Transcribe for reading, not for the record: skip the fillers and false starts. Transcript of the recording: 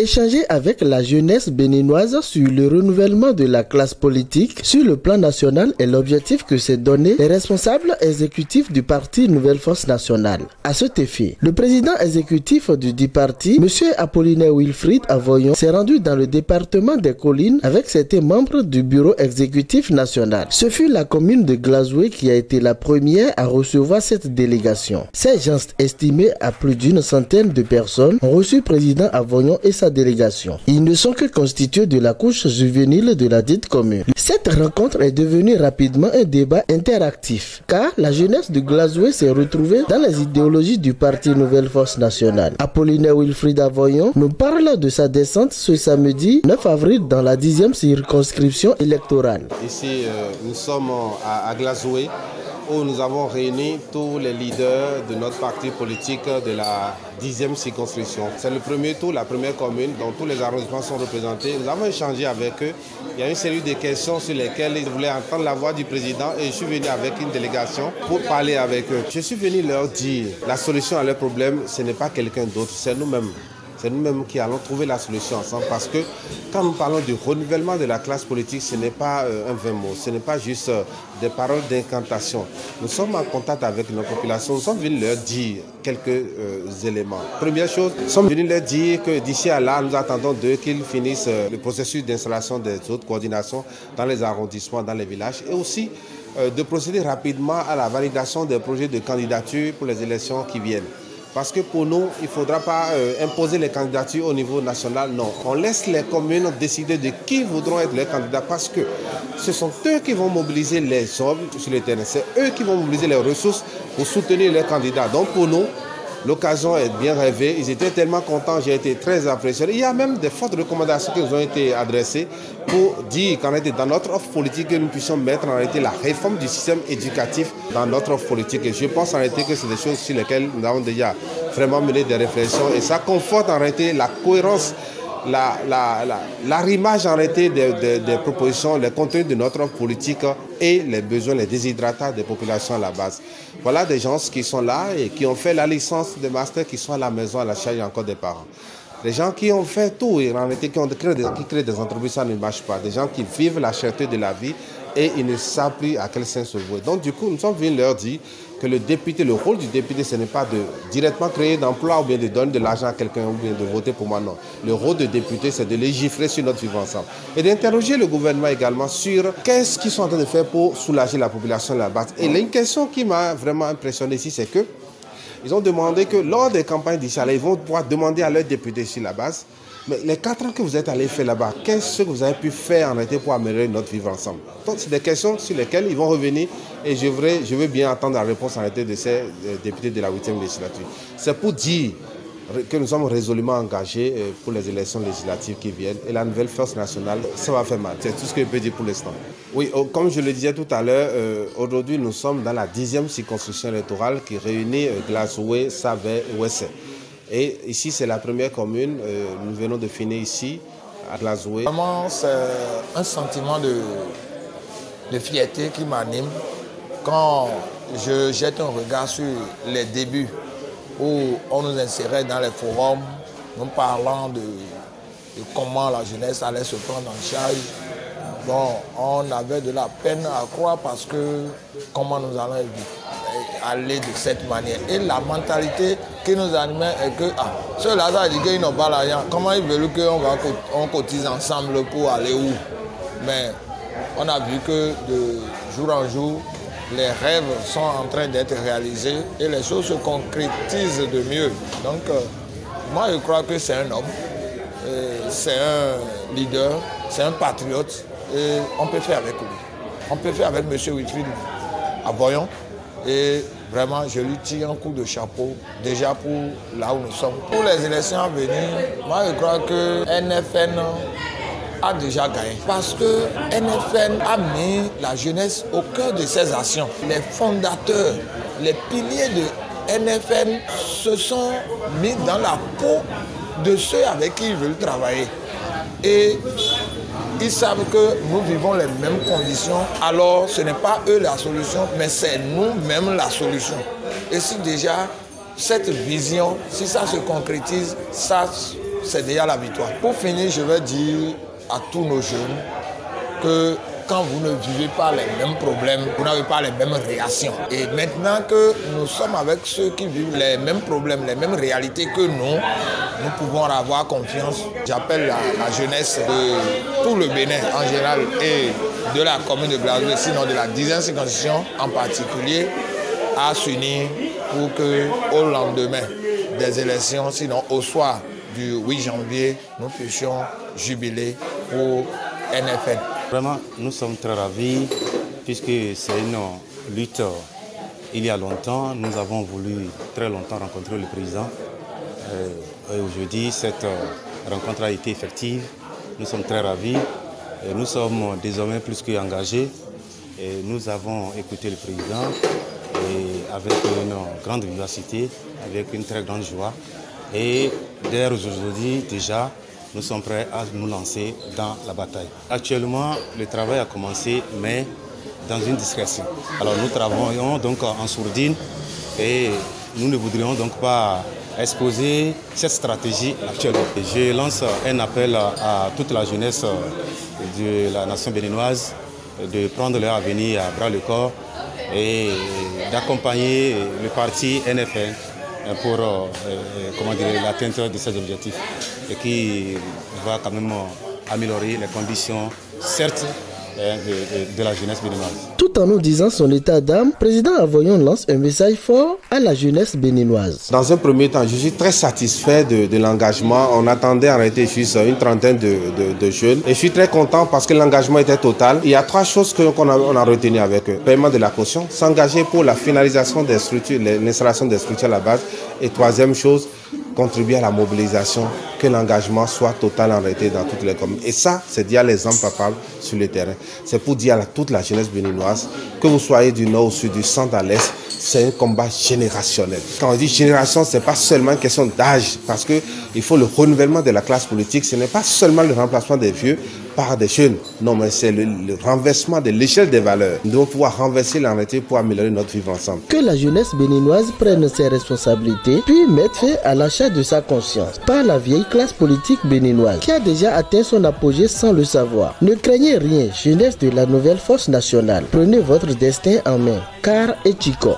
échangé avec la jeunesse béninoise sur le renouvellement de la classe politique sur le plan national et l'objectif que s'est donné les responsables exécutifs du parti Nouvelle Force Nationale. À cet effet, le président exécutif du dit parti, M. Apollinaire Wilfried Avoyon, s'est rendu dans le département des Collines avec certains membres du bureau exécutif national. Ce fut la commune de Glazoué qui a été la première à recevoir cette délégation. Ces gens estimés à plus d'une centaine de personnes ont reçu le président Avoyon et sa délégation. Ils ne sont que constitués de la couche juvénile de la dite commune. Cette rencontre est devenue rapidement un débat interactif, car la jeunesse de Glazoué s'est retrouvée dans les idéologies du parti Nouvelle Force Nationale. Apollinaire Wilfried Avoyon nous parle de sa descente ce samedi 9 avril dans la 10e circonscription électorale. Ici, nous sommes à Glazoué, où nous avons réuni tous les leaders de notre parti politique de la 10e circonscription. C'est le premier tour, la première commune, dont tous les arrondissements sont représentés. Nous avons échangé avec eux. Il y a une série de questions sur lesquelles ils voulaient entendre la voix du président et je suis venu avec une délégation pour parler avec eux. Je suis venu leur dire la solution à leurs problèmes, ce n'est pas quelqu'un d'autre, c'est nous-mêmes. C'est nous-mêmes qui allons trouver la solution ensemble parce que quand nous parlons du renouvellement de la classe politique, ce n'est pas un vain mot, ce n'est pas juste des paroles d'incantation. Nous sommes en contact avec nos populations, nous sommes venus leur dire quelques éléments. Première chose, nous sommes venus leur dire que d'ici à là, nous attendons d'eux qu'ils finissent le processus d'installation des autres coordinations dans les arrondissements, dans les villages et aussi de procéder rapidement à la validation des projets de candidature pour les élections qui viennent. Parce que pour nous, il ne faudra pas imposer les candidatures au niveau national, non. On laisse les communes décider de qui voudront être les candidats parce que ce sont eux qui vont mobiliser les hommes sur le terrain. C'est eux qui vont mobiliser les ressources pour soutenir les candidats. Donc pour nous, l'occasion est bien rêvée. Ils étaient tellement contents, j'ai été très impressionné. Il y a même des fortes recommandations qui nous ont été adressées pour dire qu'en réalité, dans notre offre politique, que nous puissions mettre en réalité la réforme du système éducatif dans notre offre politique. Et je pense en réalité que c'est des choses sur lesquelles nous avons déjà vraiment mené des réflexions. Et ça conforte en réalité la cohérence, l'arrimage en réalité des propositions, les contenus de notre offre politique et les besoins, les déshydratats des populations à la base. Voilà des gens qui sont là et qui ont fait la licence de master, qui sont à la maison à la charge encore des parents. Des gens qui ont fait tout, et en réalité qui créent des entreprises, ça ne marche pas. Des gens qui vivent la cherté de la vie et ils ne savent plus à quel sens se vouer. Donc du coup, nous sommes venus leur dire que le député, le rôle du député, ce n'est pas de directement créer d'emplois ou bien de donner de l'argent à quelqu'un ou bien de voter pour moi, non. Le rôle du député, c'est de légiférer sur notre vivre ensemble. Et d'interroger le gouvernement également sur qu'est-ce qu'ils sont en train de faire pour soulager la population là-bas. Et une question qui m'a vraiment impressionné ici, c'est que ils ont demandé que lors des campagnes d'ici là, ils vont pouvoir demander à leurs députés sur la base, mais les 4 ans que vous êtes allés faire là-bas, qu'est-ce que vous avez pu faire en réalité pour améliorer notre vivre ensemble? Donc c'est des questions sur lesquelles ils vont revenir et je veux bien entendre la réponse en réalité de ces députés de la 8e législature. C'est pour dire que nous sommes résolument engagés pour les élections législatives qui viennent et la Nouvelle Force Nationale, ça va faire mal. C'est tout ce que je peux dire pour l'instant. Oui, comme je le disais tout à l'heure, aujourd'hui nous sommes dans la 10e circonscription électorale qui réunit Glazoué, Savès et Ouessé. Et ici, c'est la première commune, nous venons de finir ici, à Glazoué. Vraiment, c'est un sentiment de fierté qui m'anime quand je jette un regard sur les débuts où on nous insérait dans les forums, nous parlant de comment la jeunesse allait se prendre en charge. Bon, on avait de la peine à croire parce que comment nous allons aller de cette manière. Et la mentalité qui nous animait est que ceux-là, ça dit qu'ils n'ont pas l'argent. Comment ils veulent qu'on cotise ensemble pour aller où? Mais on a vu que de jour en jour, les rêves sont en train d'être réalisés et les choses se concrétisent de mieux. Donc, moi, je crois que c'est un homme, c'est un leader, c'est un patriote et on peut faire avec lui. On peut faire avec M. Wilfried Avoyon et vraiment, je lui tire un coup de chapeau déjà pour là où nous sommes. Pour les élections à venir, moi, je crois que NFN a déjà gagné. Parce que NFN a mis la jeunesse au cœur de ses actions. Les fondateurs, les piliers de NFN se sont mis dans la peau de ceux avec qui ils veulent travailler. Et ils savent que nous vivons les mêmes conditions, alors ce n'est pas eux la solution, mais c'est nous-mêmes la solution. Et si déjà cette vision, si ça se concrétise, ça c'est déjà la victoire. Pour finir, je vais dire à tous nos jeunes que quand vous ne vivez pas les mêmes problèmes, vous n'avez pas les mêmes réactions. Et maintenant que nous sommes avec ceux qui vivent les mêmes problèmes, les mêmes réalités que nous pouvons avoir confiance. J'appelle la jeunesse de tout le Bénin en général et de la commune de Glazoué, sinon de la 10e circonscription en particulier, à s'unir pour qu'au lendemain des élections, sinon au soir du 8 janvier, nous puissions jubiler pour NFN. Vraiment, nous sommes très ravis puisque c'est une lutte. Il y a longtemps, nous avons voulu très longtemps rencontrer le président. Et aujourd'hui, cette rencontre a été effective. Nous sommes très ravis. Et nous sommes désormais plus qu'engagés. Et nous avons écouté le président et avec une grande vivacité, avec une très grande joie. Et dès aujourd'hui, déjà, nous sommes prêts à nous lancer dans la bataille. Actuellement, le travail a commencé, mais dans une discrétion. Alors nous travaillons donc en sourdine et nous ne voudrions donc pas exposer cette stratégie actuellement. Je lance un appel à toute la jeunesse de la nation béninoise de prendre leur avenir à bras le corps et d'accompagner le parti NFN pour l'atteinte de ces objectifs et qui va quand même améliorer les conditions, certes, de la jeunesse béninoise. Tout en nous disant son état d'âme, président Avoyon lance un message fort à la jeunesse béninoise. Dans un premier temps, je suis très satisfait de l'engagement. On attendait en réalité juste une trentaine de jeunes. Et je suis très content parce que l'engagement était total. Il y a 3 choses qu'on a retenues avec eux. Paiement de la caution, s'engager pour la finalisation des structures, l'installation des structures à la base. Et 3e chose, contribuer à la mobilisation, que l'engagement soit total en réalité dans toutes les communes. Et ça, c'est dire l'exemple palpable sur le terrain. C'est pour dire à toute la jeunesse béninoise, que vous soyez du nord au sud, du centre à l'est, c'est un combat générationnel. Quand on dit génération, ce n'est pas seulement une question d'âge, parce qu'il faut le renouvellement de la classe politique. Ce n'est pas seulement le remplacement des vieux par des jeunes. Non, mais c'est le renversement de l'échelle des valeurs. Nous devons pouvoir renverser la réalité pour améliorer notre vivre ensemble. Que la jeunesse béninoise prenne ses responsabilités, puis mette fin à l'achat de sa conscience par la vieille classe politique béninoise qui a déjà atteint son apogée sans le savoir. Ne craignez rien, jeunesse de la nouvelle force nationale. Prenez votre destin en main, car est Chico.